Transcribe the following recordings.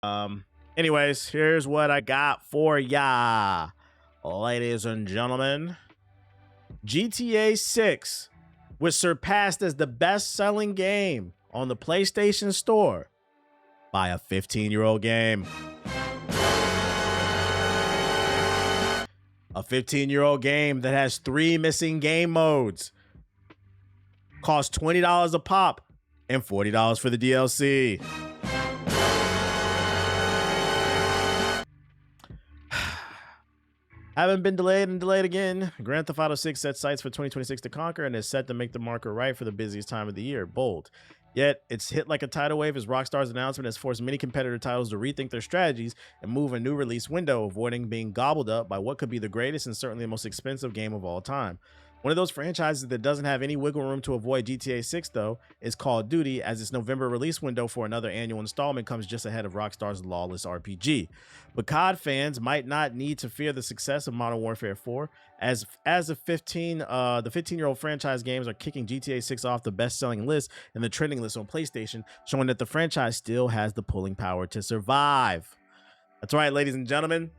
Anyways, here's what I got for ya, ladies and gentlemen. GTA 6 was surpassed as the best-selling game on the PlayStation Store by a 15-year-old game. A 15-year-old game that has 3 missing game modes. Costs $20 a pop and $40 for the DLC. Haven't been delayed and delayed again. Grand Theft Auto 6 sets sights for 2026 to conquer and is set to make the marker right for the busiest time of the year. Bold. Yet, it's hit like a tidal wave as Rockstar's announcement has forced many competitor titles to rethink their strategies and move a new release window, avoiding being gobbled up by what could be the greatest and certainly the most expensive game of all time. One of those franchises that doesn't have any wiggle room to avoid GTA 6, though, is Call of Duty, as its November release window for another annual installment comes just ahead of Rockstar's lawless RPG. But COD fans might not need to fear the success of Modern Warfare 4, as the 15-year-old franchise games are kicking GTA 6 off the best-selling list and the trending list on PlayStation, showing that the franchise still has the pulling power to survive. That's right, ladies and gentlemen.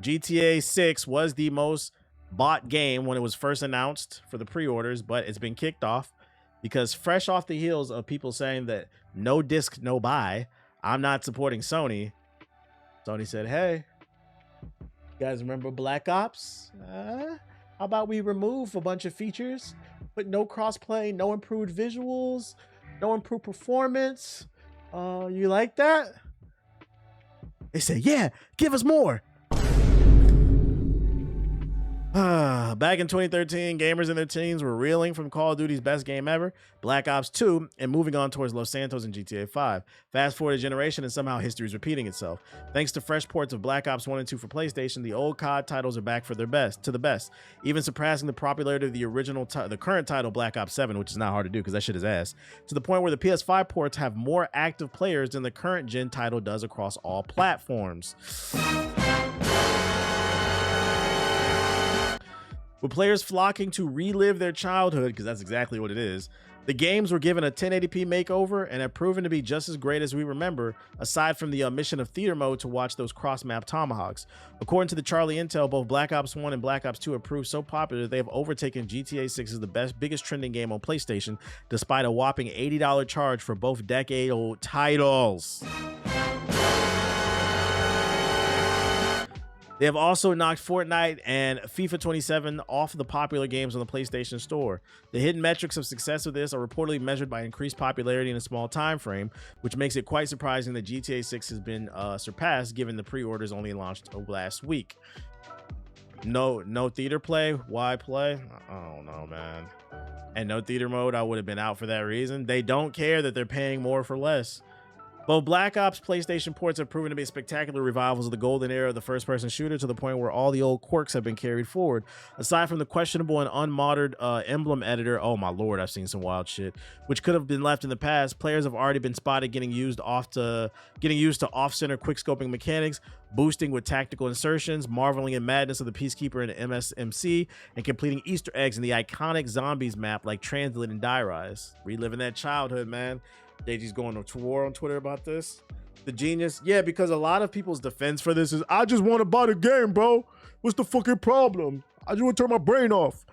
GTA 6 was the most bought game when it was first announced for the pre-orders, but it's been kicked off because fresh off the heels of people saying that no disc, no buy, I'm not supporting Sony. Sony said, hey, you guys remember Black Ops? How about we remove a bunch of features, but no crossplay, no improved visuals, no improved performance? You like that? They said, yeah, give us more. Back in 2013, gamers in their teens were reeling from Call of Duty's best game ever, Black Ops 2, and moving on towards Los Santos and GTA 5. Fast forward a generation and somehow history is repeating itself. Thanks to fresh ports of Black Ops 1 and 2 for PlayStation, the old COD titles are back for their best, even surpassing the popularity of the original, the current title Black Ops 7, which is not hard to do because that shit is ass, to the point where the PS5 ports have more active players than the current gen title does across all platforms. With players flocking to relive their childhood, because that's exactly what it is, the games were given a 1080p makeover and have proven to be just as great as we remember, aside from the omission of theater mode to watch those cross-map tomahawks. According to the Charlie Intel, both Black Ops 1 and Black Ops 2 have proved so popular that they have overtaken GTA 6 as the biggest trending game on PlayStation, despite a whopping $80 charge for both decade-old titles. They have also knocked Fortnite and FIFA 27 off the popular games on the PlayStation Store. The hidden metrics of success of this are reportedly measured by increased popularity in a small time frame, which makes it quite surprising that GTA 6 has been surpassed given the pre-orders only launched last week. No theater play. Why play? I don't know, man. And no theater mode, I would have been out for that reason. They don't care that they're paying more for less. Both Black Ops PlayStation ports have proven to be spectacular revivals of the golden era of the first-person shooter, to the point where all the old quirks have been carried forward. Aside from the questionable and unmodded emblem editor, oh my lord, I've seen some wild shit, which could have been left in the past, players have already been spotted getting used to off-center quick-scoping mechanics, boosting with tactical insertions, marveling in madness of the Peacekeeper and MSMC, and completing Easter eggs in the iconic Zombies map like Translate and Die Rise. Reliving that childhood, man. JG's going to war on Twitter about this. The genius, yeah, because a lot of people's defense for this is, I just want to buy the game, bro. What's the fucking problem? I just want to turn my brain off.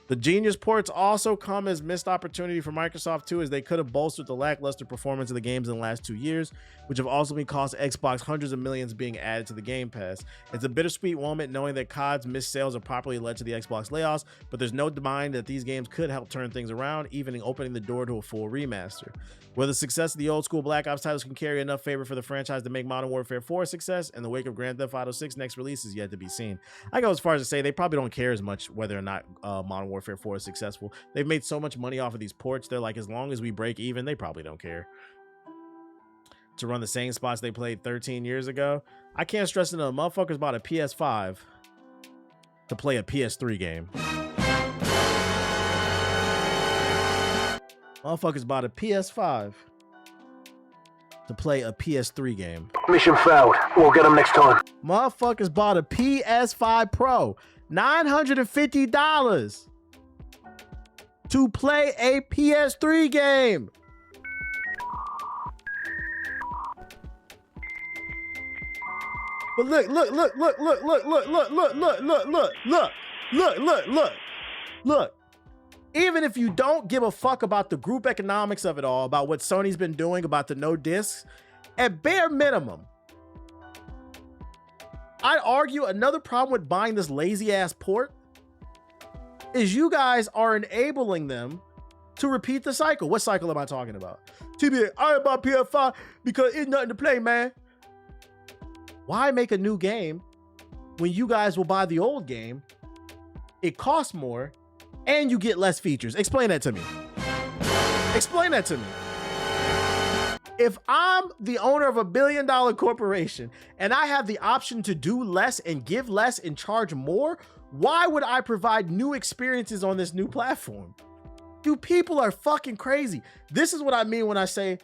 The Genius ports also come as missed opportunity for Microsoft too, as they could have bolstered the lackluster performance of the games in the last 2 years, which have also been cost Xbox hundreds of millions being added to the Game Pass. It's a bittersweet moment knowing that COD's missed sales have properly led to the Xbox layoffs, but there's no denying that these games could help turn things around, even in opening the door to a full remaster. Whether the success of the old school Black Ops titles can carry enough favor for the franchise to make Modern Warfare 4 a success in the wake of Grand Theft Auto 6 next release is yet to be seen. I go as far as to say they probably don't care as much whether or not Modern Warfare 4 is successful. They've made so much money off of these ports, they're like, as long as we break even, they probably don't care. To run the same spots they played 13 years ago, I can't stress enough, motherfuckers bought a PS5 to play a PS3 game. Motherfuckers bought a PS5 to play a PS3 game. Mission failed. We'll get them next time. Motherfuckers bought a PS5 Pro, $950 to play a PS3 game. But look. Even if you don't give a fuck about the group economics of it all, about what Sony's been doing, about the no discs, at bare minimum, I'd argue another problem with buying this lazy ass port is you guys are enabling them to repeat the cycle. What cycle am I talking about? TBA, I bought PS5 because it's nothing to play, man. Why make a new game when you guys will buy the old game? It costs more and you get less features. Explain that to me. Explain that to me. If I'm the owner of $1 billion corporation and I have the option to do less and give less and charge more, why would I provide new experiences on this new platform? You people are fucking crazy. This is what I mean when I say,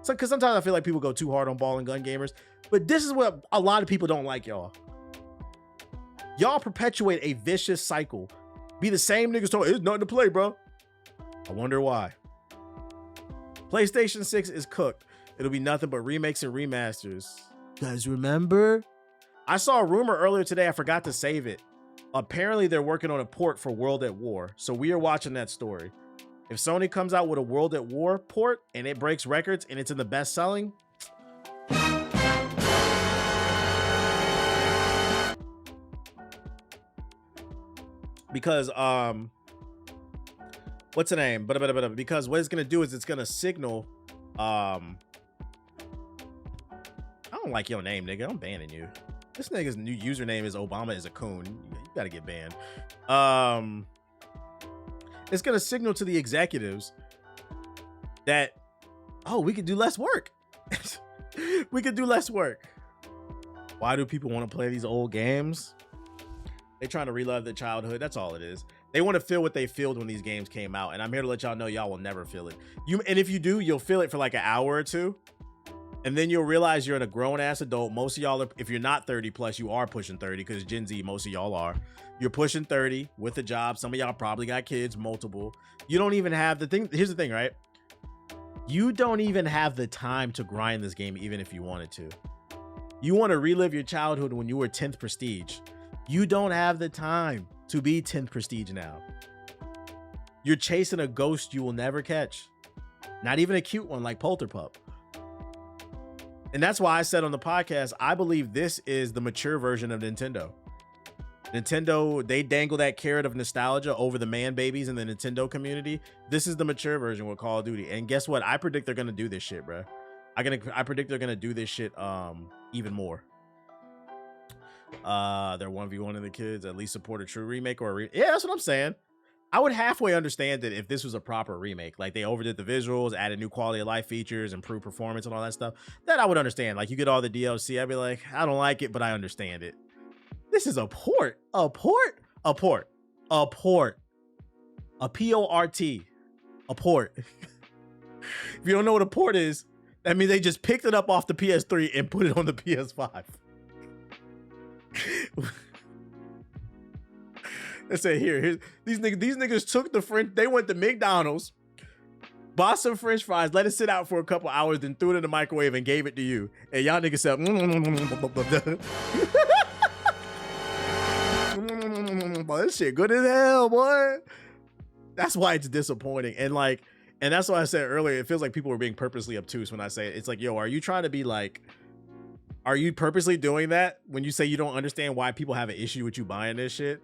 because sometimes I feel like people go too hard on ball and gun gamers, but this is what a lot of people don't like, y'all. Y'all perpetuate a vicious cycle. Be the same niggas talking, it's nothing to play, bro. I wonder why. PlayStation 6 is cooked. It'll be nothing but remakes and remasters. You guys remember? I saw a rumor earlier today, I forgot to save it. Apparently they're working on a port for World at War. So we are watching that story. If Sony comes out with a World at War port and it breaks records and it's in the best selling, because what's the name? Because what it's gonna do is it's gonna signal I don't like your name, nigga. I'm banning you. This nigga's new username is Obama is a coon. You gotta get banned. It's gonna signal to the executives that, oh, we could do less work. We could do less work. Why do people want to play these old games? They're trying to relive their childhood. That's all it is. They want to feel what they felt when these games came out. And I'm here to let y'all know y'all will never feel it. And if you do, you'll feel it for like an hour or two. And then you'll realize you're a grown ass adult. Most of y'all are, if you're not 30 plus, you are pushing 30 because Gen Z, most of y'all are. You're pushing 30 with a job. Some of y'all probably got kids, multiple. You don't even have the thing. Here's the thing, right? You don't even have the time to grind this game, even if you wanted to. You want to relive your childhood when you were 10th Prestige. You don't have the time to be 10th Prestige now. You're chasing a ghost you will never catch. Not even a cute one like Polterpup. And that's why I said on the podcast, I believe this is the mature version of Nintendo. Nintendo, they dangle that carrot of nostalgia over the man babies in the Nintendo community. This is the mature version with Call of Duty. And guess what? I predict they're going to do this shit, bro. I predict they're going to do this shit even more. They're 1v1 the kids, at least support a true remake or yeah, that's what I'm saying. I would halfway understand it if this was a proper remake. Like they overdid the visuals, added new quality of life features, improved performance and all that stuff. That I would understand. Like you get all the DLC, I'd be like, I don't like it, but I understand it. This is a port. A port? A port. A port. A P-O-R-T. A port. If you don't know what a port is, that means they just picked it up off the PS3 and put it on the PS5. Let's say here, these niggas took the French, they went to McDonald's, bought some French fries, let it sit out for a couple hours, then threw it in the microwave and gave it to you. And y'all niggas said, this shit good as hell, boy. That's why it's disappointing. And that's why I said earlier, it feels like people were being purposely obtuse when I say it. It's like, yo, are you trying to be like, are you purposely doing that when you say you don't understand why people have an issue with you buying this shit?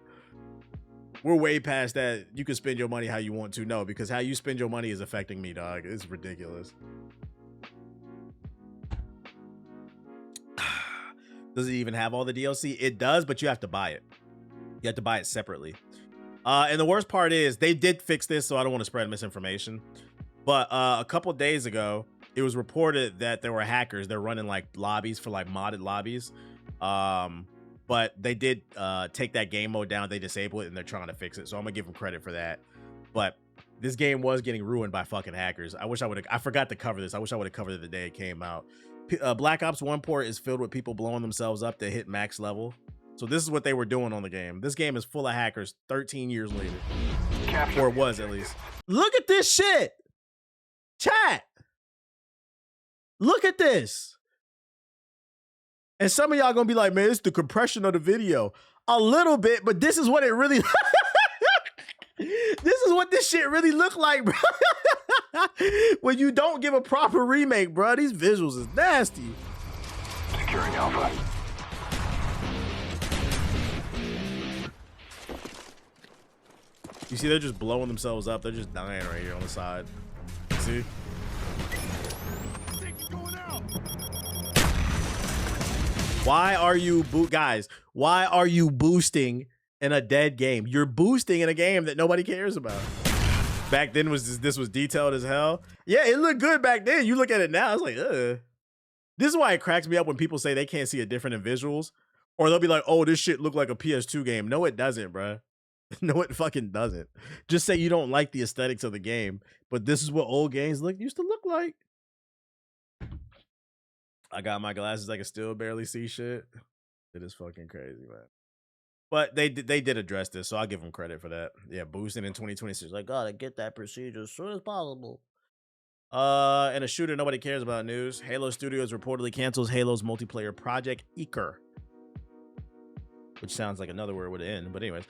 We're way past that. You can spend your money how you want to. No, because how you spend your money is affecting me, dog. It's ridiculous. Does it even have all the DLC? It does, but you have to buy it. You have to buy it separately. And the worst part is they did fix this, so I don't want to spread misinformation. But a couple days ago, it was reported that there were hackers. They're running like lobbies for like modded lobbies. But they did take that game mode down. They disabled it and they're trying to fix it. So I'm gonna give them credit for that. But this game was getting ruined by fucking hackers. I forgot to cover this. I wish I would have covered it the day it came out. Black Ops 1 port is filled with people blowing themselves up to hit max level. So this is what they were doing on the game. This game is full of hackers 13 years later. Or it was at least. Look at this shit. Chat. Look at this. And some of y'all gonna be like, man, it's the compression of the video. A little bit, but this is what it really this is what this shit really look like, bro. When you don't give a proper remake, bro. These visuals is nasty. Securing Alpha. You see, they're just blowing themselves up. They're just dying right here on the side. See? Why are you guys? Why are you boosting in a dead game? You're boosting in a game that nobody cares about. Back then this was detailed as hell. Yeah, it looked good back then. You look at it now, it's like, ugh. This is why it cracks me up when people say they can't see a difference in visuals, or they'll be like, "Oh, this shit look like a PS2 game." No, it doesn't, bruh. No, it fucking doesn't. Just say you don't like the aesthetics of the game, but this is what old games used to look like. I got my glasses. I can still barely see shit. It is fucking crazy, man. But they did address this, so I'll give them credit for that. Yeah, boosting in 2026. Like, gotta get that procedure as soon as possible. And a shooter nobody cares about news. Halo Studios reportedly cancels Halo's multiplayer project Eaker, which sounds like another word with an N, but anyways,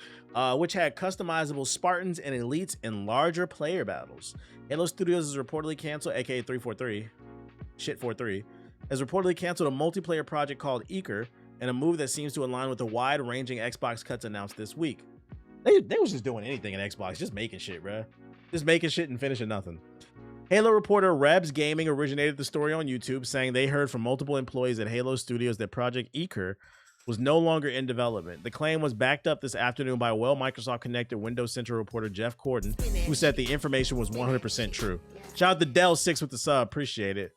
which had customizable Spartans and elites in larger player battles. Halo Studios is reportedly canceled, aka 343, shit 43, has reportedly canceled a multiplayer project called Eaker, and a move that seems to align with the wide-ranging Xbox cuts announced this week. They was just doing anything in Xbox, just making shit, bruh. Just making shit and finishing nothing. Halo reporter Rebs Gaming originated the story on YouTube, saying they heard from multiple employees at Halo Studios that Project Eaker was no longer in development. The claim was backed up this afternoon by Microsoft connected Windows Central reporter Jeff Corden, who said the information was 100% true. Shout out to Dell6 with the sub, appreciate it.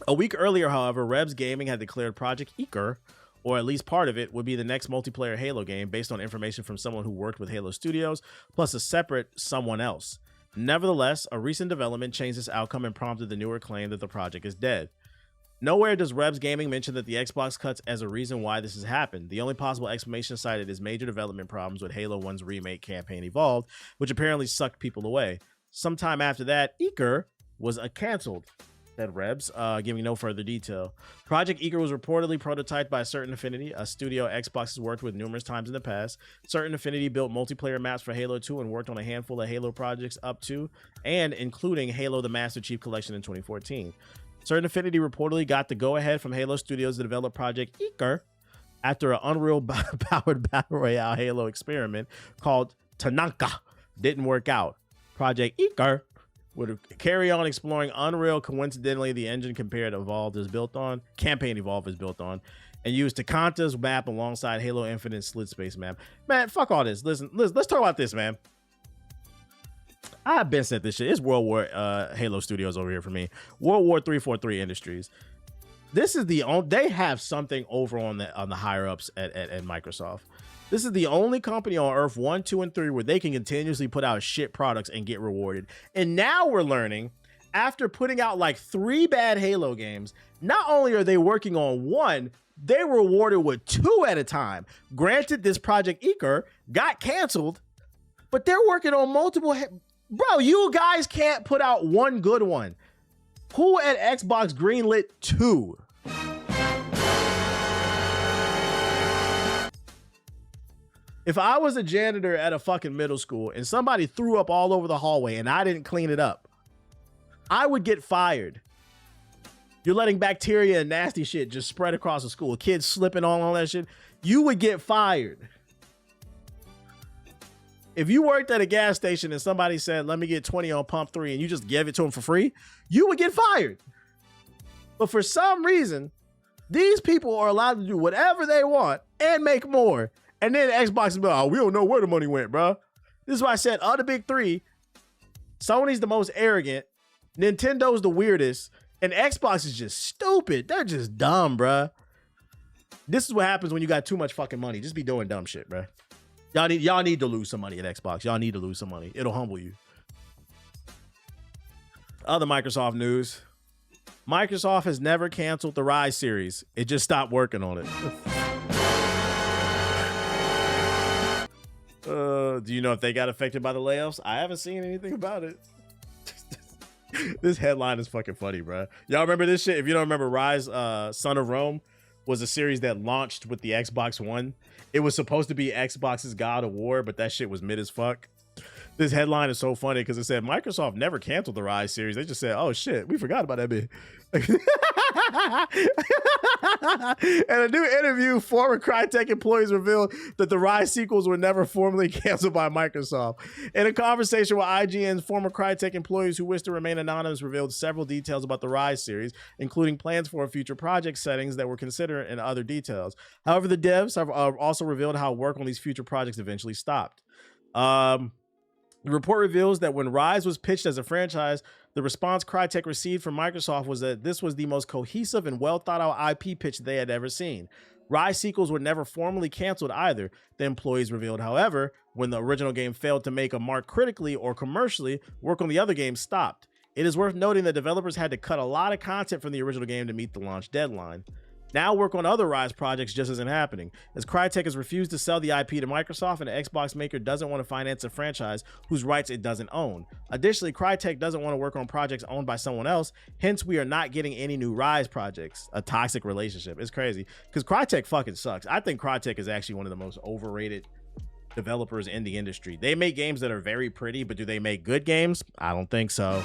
A week earlier, however, Rebs Gaming had declared Project Eaker, or at least part of it, would be the next multiplayer Halo game based on information from someone who worked with Halo Studios, plus a separate someone else. Nevertheless, a recent development changed this outcome and prompted the newer claim that the project is dead. Nowhere does Rebs Gaming mention that the Xbox cuts as a reason why this has happened. The only possible explanation cited is major development problems with Halo 1's remake campaign Evolved, which apparently sucked people away. Sometime after that, Eaker was canceled, said Rebs, giving no further detail. Project Eaker was reportedly prototyped by Certain Affinity, a studio Xbox has worked with numerous times in the past. Certain Affinity built multiplayer maps for Halo 2 and worked on a handful of Halo projects up to and including Halo the Master Chief Collection in 2014. Certain Affinity reportedly got the go-ahead from Halo Studios to develop Project Eaker after an Unreal-powered Battle Royale Halo experiment called Tanaka didn't work out. Project Eaker would carry on exploring Unreal. Coincidentally, the engine Campaign Evolved is built on, and used Takanta's map alongside Halo Infinite Slid Space map. Man, fuck all this. Listen, let's talk about this, man. I've been said this shit. It's World War Halo Studios over here for me. World War 343 Industries. This is the only, they have something over on the higher ups at Microsoft. This is the only company on Earth 1, 2, and 3 where they can continuously put out shit products and get rewarded. And now we're learning, after putting out like 3 bad Halo games, not only are they working on 1, they were rewarded with 2 at a time. Granted, this Project Eaker got canceled, but they're working on multiple. Bro, you guys can't put out 1 good one. Who at Xbox greenlit 2? If I was a janitor at a fucking middle school and somebody threw up all over the hallway and I didn't clean it up, I would get fired. You're letting bacteria and nasty shit just spread across the school. Kids slipping on all that shit. You would get fired. If you worked at a gas station and somebody said, let me get 20 on pump 3, and you just gave it to them for free, you would get fired. But for some reason, these people are allowed to do whatever they want and make more. And then Xbox is like, oh, we don't know where the money went, bro. This is why I said, of the big 3, Sony's the most arrogant, Nintendo's the weirdest, and Xbox is just stupid. They're just dumb, bro. This is what happens when you got too much fucking money. Just be doing dumb shit, bro. Y'all need to lose some money at Xbox. Y'all need to lose some money. It'll humble you. Other Microsoft news. Microsoft has never canceled the Rise series. It just stopped working on it. Do you know if they got affected by the layoffs? I haven't seen anything about it. This headline is fucking funny, bro. Y'all remember this shit? If you don't remember, Rise, Son of Rome was a series that launched with the Xbox One. It was supposed to be Xbox's God of War, but that shit was mid as fuck. This headline is so funny because it said Microsoft never canceled the Rise series. They just said, oh shit, we forgot about that bit. In a new interview, former Crytek employees revealed that the Rise sequels were never formally canceled by Microsoft. In a conversation with IGN's former Crytek employees who wish to remain anonymous revealed several details about the Rise series, including plans for future project settings that were considered and other details. However, the devs have also revealed how work on these future projects eventually stopped. The report reveals that when Rise was pitched as a franchise, the response Crytek received from Microsoft was that this was the most cohesive and well-thought-out IP pitch they had ever seen. Rise sequels were never formally canceled either, the employees revealed. However, when the original game failed to make a mark critically or commercially, work on the other games stopped. It is worth noting that developers had to cut a lot of content from the original game to meet the launch deadline. Now work on other Rise projects just isn't happening, as Crytek has refused to sell the IP to Microsoft and the Xbox maker doesn't want to finance a franchise whose rights it doesn't own. Additionally, Crytek doesn't want to work on projects owned by someone else, hence we are not getting any new Rise projects. A toxic relationship. It's crazy, because Crytek fucking sucks. I think Crytek is actually one of the most overrated developers in the industry. They make games that are very pretty, but do they make good games? I don't think so.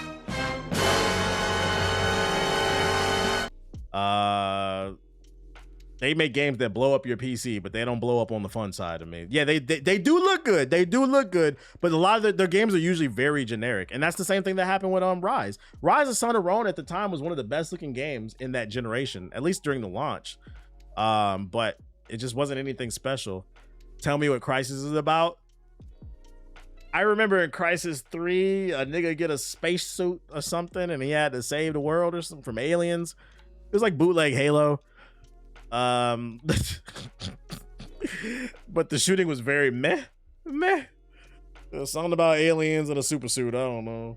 They make games that blow up your PC, but they don't blow up on the fun side of me. Yeah, they do look good. They do look good, but a lot of their games are usually very generic. And that's the same thing that happened with Rise. Rise of Son of Rome at the time was one of the best looking games in that generation, at least during the launch. But it just wasn't anything special. Tell me what Crysis is about. I remember in Crysis 3, a nigga get a spacesuit or something, and he had to save the world or something from aliens. It was like bootleg Halo. But the shooting was very meh. There's something about aliens and a super suit. I don't know.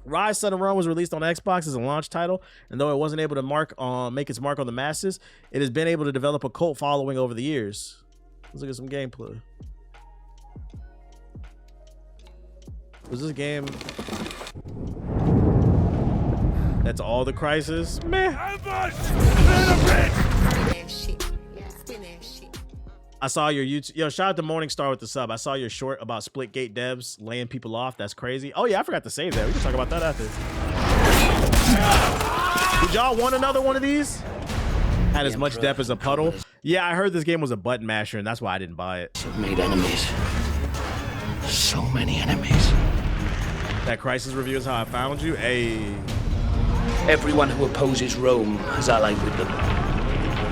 Rise Son of Rome was released on Xbox as a launch title, and though it wasn't able to make its mark on the masses, it has been able to develop a cult following over the years. Let's look at some gameplay. Was this game? That's all the Crysis? Meh. I saw your YouTube. Yo, shout out to Morningstar with the sub. I saw your short about Splitgate devs laying people off. That's crazy. Oh yeah, I forgot to save that. We can talk about that after. Did y'all want another one of these? Had as much depth as a puddle. Yeah, I heard this game was a button masher, and that's why I didn't buy it. I've made enemies. So many enemies. That Crysis review is how I found you. Hey. Everyone who opposes Rome has allied with them.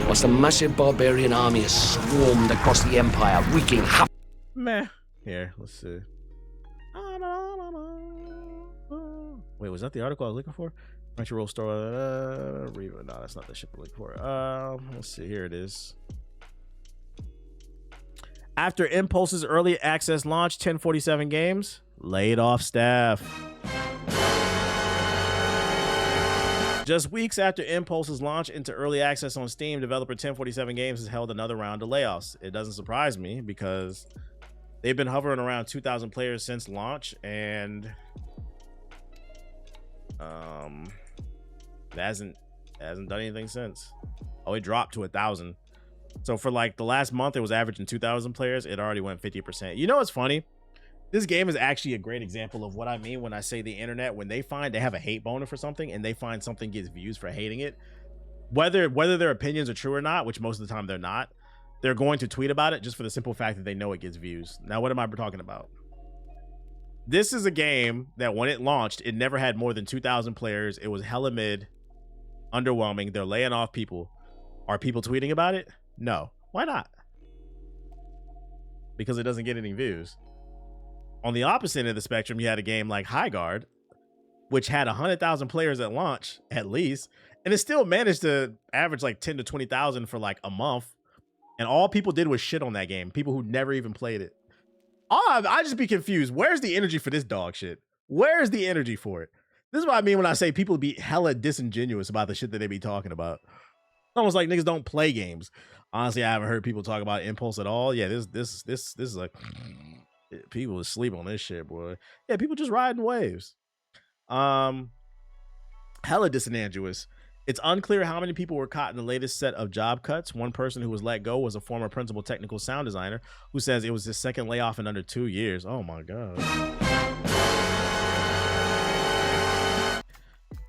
Whilst a massive barbarian army has swarmed across the empire, wreaking havoc. Meh. Here, let's see. Wait, was that the article I was looking for? Crunchyroll store. No, that's not the shit I'm looking for. Let's see. Here it is. After Impulse's early access launch, 1047 Games laid off staff. Just weeks after Impulse's launch into early access on Steam, developer 1047 Games has held another round of layoffs. It doesn't surprise me because they've been hovering around 2,000 players since launch, and it hasn't done anything since. Oh, it dropped to 1,000. So for like the last month, it was averaging 2,000 players. It already went 50%. You know what's funny? This game is actually a great example of what I mean when I say the internet, when they have a hate boner for something and they find something gets views for hating it, whether their opinions are true or not, which most of the time they're not, they're going to tweet about it just for the simple fact that they know it gets views. Now, what am I talking about? This is a game that when it launched, it never had more than 2,000 players. It was hella mid, underwhelming. They're laying off people. Are people tweeting about it? No. Why not? Because it doesn't get any views. On the opposite end of the spectrum, you had a game like Highguard, which had 100,000 players at launch, at least, and it still managed to average like 10 to 20,000 for like a month. And all people did was shit on that game. People who never even played it. I just be confused. Where's the energy for this dog shit? Where's the energy for it? This is what I mean when I say people be hella disingenuous about the shit that they be talking about. It's almost like niggas don't play games. Honestly, I haven't heard people talk about Impulse at all. Yeah, this is like people is sleep on this shit, boy. Yeah, people just riding waves. Hella disingenuous. It's unclear how many people were caught in the latest set of job cuts. One person who was let go was a former principal technical sound designer who says it was his second layoff in under 2 years. Oh my God.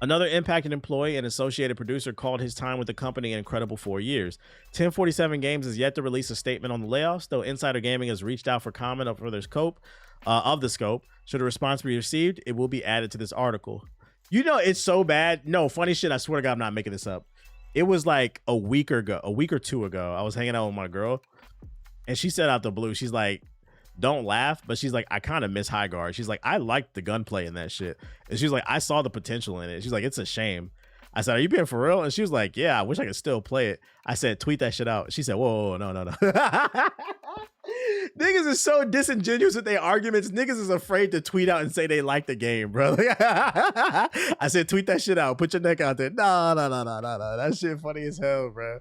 Another impacted employee and associated producer called his time with the company an incredible 4 years. 1047 Games is yet to release a statement on the layoffs, though Insider Gaming has reached out for comment for their scope of the scope. Should a response be received, it will be added to this article. You know, it's so bad. No, funny shit. I swear to God, I'm not making this up. It was like a week or 2 ago. I was hanging out with my girl, and she said out the blue, she's like, don't laugh, but she's like, I kind of miss High Guard. She's like, I liked the gunplay in that shit. And she's like, I saw the potential in it. She's like, it's a shame. I said, are you being for real? And she was like, yeah, I wish I could still play it. I said, tweet that shit out. She said, whoa, no. Niggas is so disingenuous with their arguments. Niggas is afraid to tweet out and say they like the game, bro. I said, tweet that shit out. Put your neck out there. No. That shit funny as hell, bro.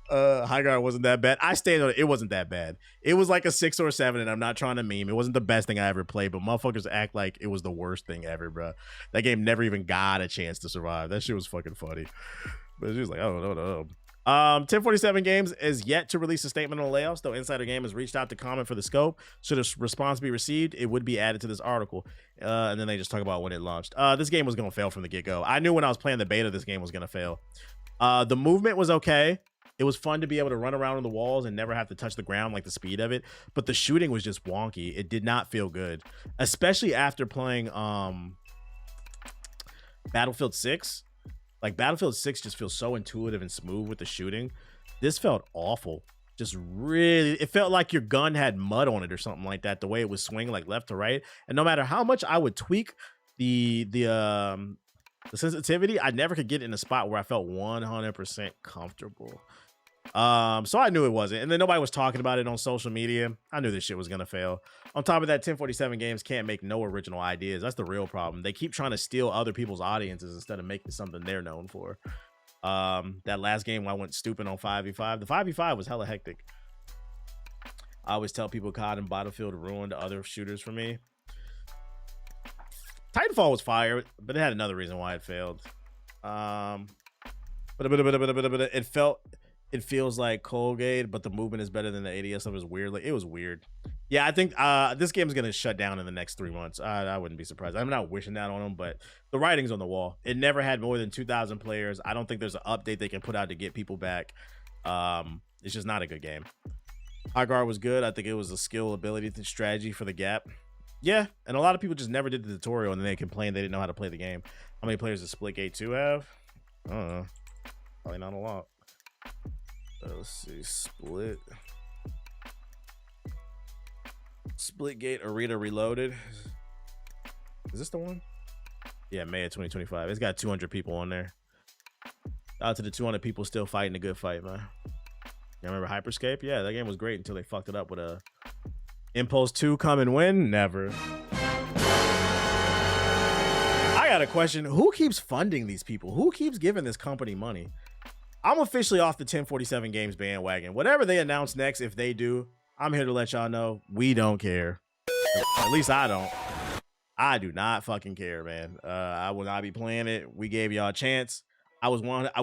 High Guard wasn't that bad. I stayed on it. It wasn't that bad. It was like a 6 or 7, and I'm not trying to meme. It wasn't the best thing I ever played, but motherfuckers act like it was the worst thing ever, bro. That game never even got a chance to survive. That shit was fucking funny. But she was like, oh, no. 1047 Games is yet to release a statement on the layoffs, though Insider Game has reached out to comment for the scope. Should a response be received, it would be added to this article. And then they just talk about when it launched. This game was going to fail from the get-go. I knew when I was playing the beta this game was going to fail. The movement was okay. It was fun to be able to run around on the walls and never have to touch the ground, like the speed of it. But the shooting was just wonky. It did not feel good, especially after playing Battlefield 6. Like Battlefield 6 just feels so intuitive and smooth with the shooting. This felt awful. Just really, it felt like your gun had mud on it or something like that. The way it was swinging like left to right, and no matter how much I would tweak the sensitivity, I never could get in a spot where I felt 100% comfortable. So I knew it wasn't, and then nobody was talking about it on social media. I knew this shit was gonna fail. On top of that, 1047 Games can't make no original ideas. That's the real problem. They keep trying to steal other people's audiences instead of making something they're known for. That last game I went stupid on 5v5. The 5v5 was hella hectic. I always tell people COD and Battlefield ruined other shooters for me. Titanfall was fire, but it had another reason why it failed. It feels like Colgate, but the movement is better than the ADS stuff. Is weird. Like, it was weird. Yeah, I think this game is gonna shut down in the next 3 months. I wouldn't be surprised. I'm not wishing that on them, but the writing's on the wall. It never had more than 2,000 players. I don't think there's an update they can put out to get people back. It's just not a good game. High Guard was good. I think it was a skill, ability, strategy for the gap. Yeah, and a lot of people just never did the tutorial, and then they complained they didn't know how to play the game. How many players does Splitgate 2 have? I don't know. Probably not a lot. Let's see. Splitgate Arena Reloaded. Is this the one? Yeah, May of 2025. It's got 200 people on there. Out to the 200 people still fighting a good fight, man. You remember Hyperscape? Yeah, that game was great until they fucked it up with a Impulse 2 come and win? Never. I got a question. Who keeps funding these people? Who keeps giving this company money? I'm officially off the 1047 Games bandwagon. Whatever they announce next, if they do, I'm here to let y'all know we don't care. At least I don't. I do not fucking care, man. I will not be playing it. We gave y'all a chance.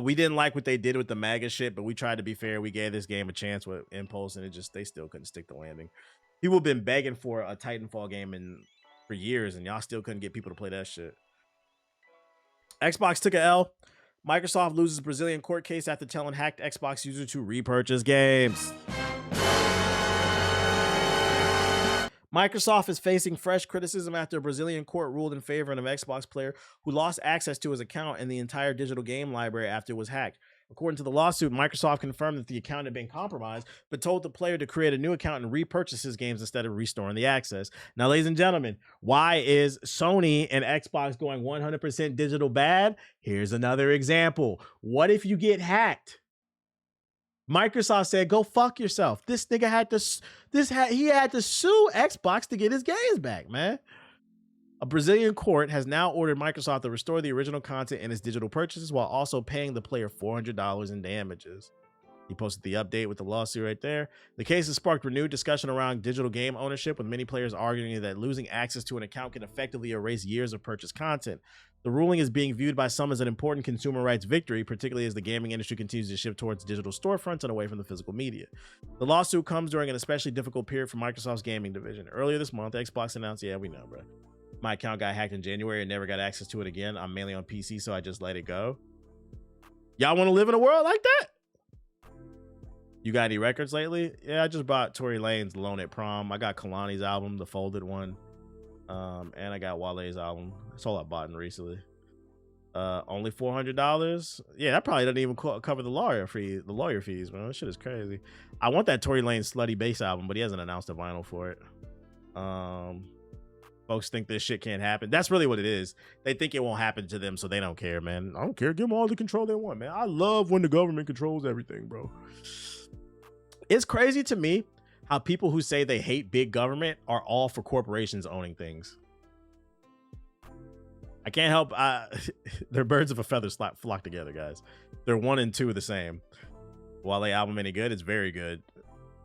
We didn't like what they did with the MAGA shit, but we tried to be fair. We gave this game a chance with Impulse, and they still couldn't stick the landing. People have been begging for a Titanfall game for years, and y'all still couldn't get people to play that shit. Xbox took a L. Microsoft loses Brazilian court case after telling hacked Xbox user to repurchase games. Microsoft is facing fresh criticism after a Brazilian court ruled in favor of an Xbox player who lost access to his account and the entire digital game library after it was hacked. According to the lawsuit, Microsoft confirmed that the account had been compromised, but told the player to create a new account and repurchase his games instead of restoring the access. Now, ladies and gentlemen, why is Sony and Xbox going 100% digital bad? Here's another example. What if you get hacked? Microsoft said, go fuck yourself. This nigga had to sue Xbox to get his games back, man. A Brazilian court has now ordered Microsoft to restore the original content in its digital purchases while also paying the player $400 in damages. He posted the update with the lawsuit right there. The case has sparked renewed discussion around digital game ownership, with many players arguing that losing access to an account can effectively erase years of purchased content. The ruling is being viewed by some as an important consumer rights victory, particularly as the gaming industry continues to shift towards digital storefronts and away from the physical media. The lawsuit comes during an especially difficult period for Microsoft's gaming division. Earlier this month, Xbox announced, yeah, we know, bro. My account got hacked in January and never got access to it again. I'm mainly on PC, so I just let it go. Y'all want to live in a world like that? You got any records lately? Yeah, I just bought Tory Lanez Alone at Prom. I got Kalani's album, the folded one. And I got Wale's album. That's all I bought in recently. Only $400. Yeah, that probably doesn't even cover the lawyer fees, man. That shit is crazy. I want that Tory Lanez Slutty Bass album, but he hasn't announced a vinyl for it. Folks think this shit can't happen. That's really what it is. They think it won't happen to them, so they don't care, man. I don't care. Give them all the control they want, man. I love when the government controls everything, bro. It's crazy to me how people who say they hate big government are all for corporations owning things. I can't help. They're birds of a feather flock together, guys. They're 1 and 2 the same. Wale album any good? It's very good.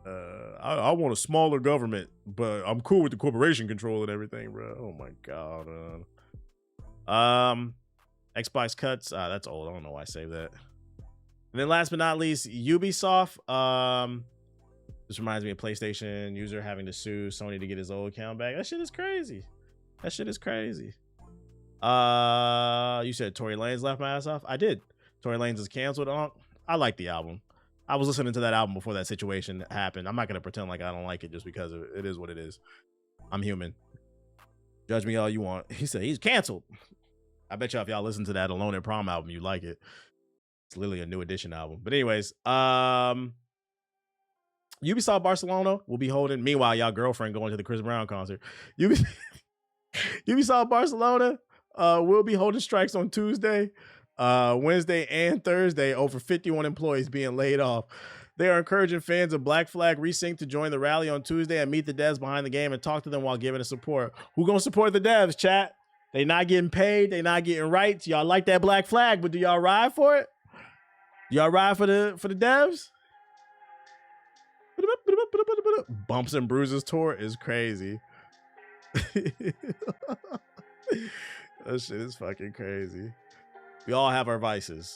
I want a smaller government, but I'm cool with the corporation control and everything, bro. Oh my god. Xbox cuts. That's old. I don't know why I saved that. And then last but not least, Ubisoft. This reminds me of PlayStation user having to sue Sony to get his old account back. That shit is crazy. That shit is crazy. You said Tory Lanez left my ass off. I did. Tory Lanez is canceled. I like the album. I was listening to that album before that situation happened. I'm not gonna pretend like I don't like it just because it is what it is. I'm human. Judge me all you want. He said he's canceled. I bet y'all if y'all listen to that Alone at Prom album, you like it. It's literally a new edition album. But anyways, Ubisoft Barcelona will be holding. Meanwhile, y'all girlfriend going to the Chris Brown concert. Ubisoft Barcelona will be holding strikes on Tuesday, Wednesday, and Thursday over 51 employees being laid off. They are encouraging fans of Black Flag Resync to join the rally on Tuesday and meet the devs behind the game and talk to them while giving us support. Who gonna support the devs, chat? They not getting paid. They not getting rights. Y'all like that Black Flag, but do y'all ride for it? Y'all ride for the devs? Bumps and Bruises tour is crazy. That shit is fucking crazy. We all have our vices.